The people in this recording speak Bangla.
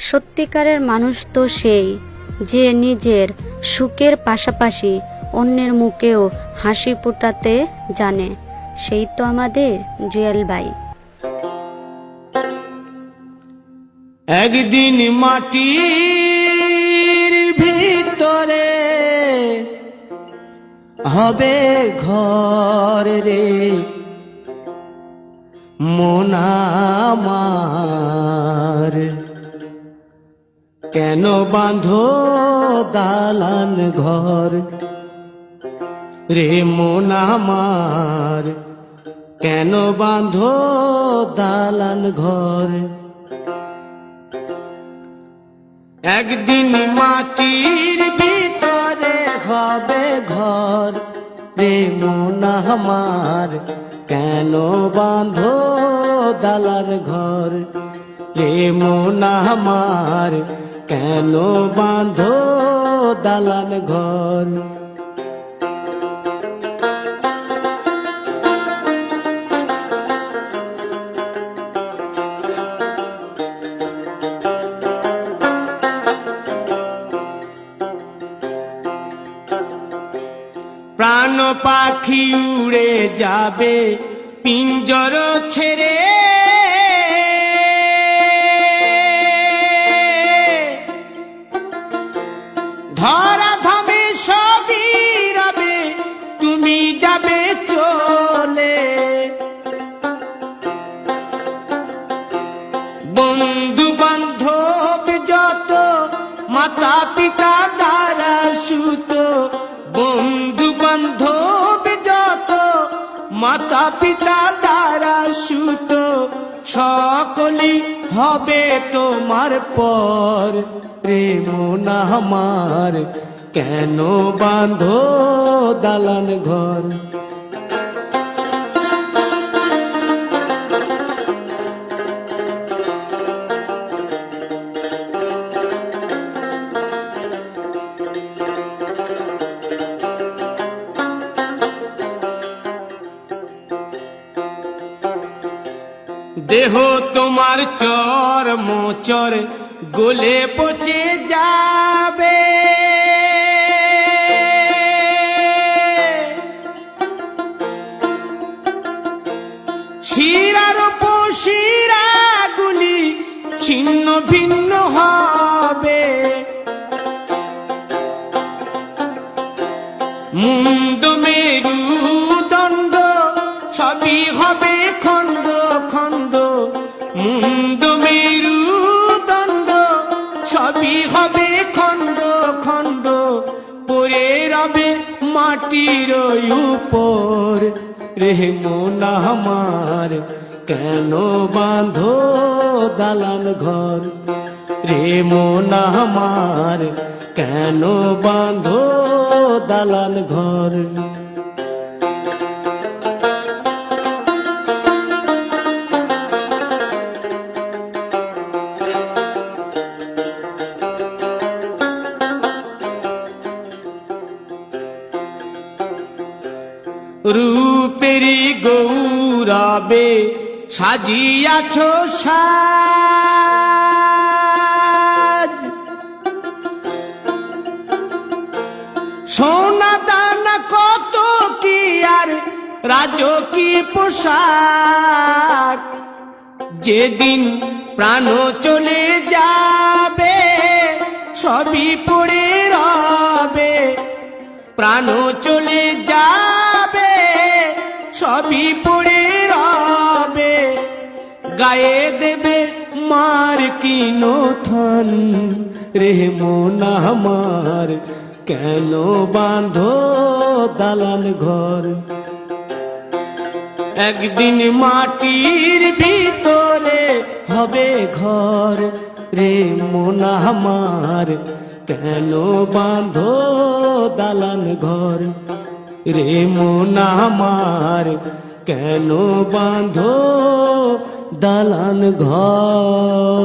সত্যিকারের মানুষ তো সেই যে নিজের সুখের পাশাপাশি অন্যের মুখেও হাসি ফোটাতে জানে। সেই তো আমাদের জুয়েল ভাই। একদিন মাটির ভিতরে হবে ঘর রে মন আমার, কেন বাঁধো দালান ঘর রে মন আমার, কেন বাঁধো দালান ঘর। একদিন মাটির ভিতরে হবে ঘর রে মন আমার, কেন বাঁধো দালান ঘর রে মন আমার, কেন বাঁধো দালান ঘর। প্রাণ পাখি উড়ে যাবে পিঞ্জর ছেড়ে, ধরা ধামে সবই রবে তুমি যাবে চলে। বন্ধু বান্ধব যত মাতা পিতা দ্বারা সুত, বন্ধু বান্ধব যত মাতা পিতা দ্বারা সুত, সকলই হবে তোমার পর রে মন আমার, কেন বাঁধো দালান ঘর। দেহ তোমার চর মোচর গলে পচে যাবে, শিরার উপশিরা গুলি ছিন্ন ভিন্ন হবে, মুন্ড মেরুদণ্ড সবই হবে খণ্ড খণ্ড, মুন্ড মেরুদণ্ড সবই হবে খণ্ড খণ্ড, পড়ে রবে মাটির উপর রে মন আমার, কেন বাঁধো দালান ঘর রে মন আমার, কেন বাঁধো দালান ঘর। রূপেরি গৌরবে সাজিয়াছ সাজ, সোনা দানা কত কি আর রাজকীয় পোশাক, যেদিন প্রাণ চলে যাবে সবই পড়ে রবে, প্রাণ চলে যাবে সবই পড়ে রবে, গায়ে দেবে মার কিনো থান রে মন আমার, কেন বাঁধো দালান ঘর। একদিন মাটির ভিতরে হবে ঘর রে মন আমার, কেন বাঁধো দালান ঘর রে মন আমার, কেন বাঁধো দালান ঘর।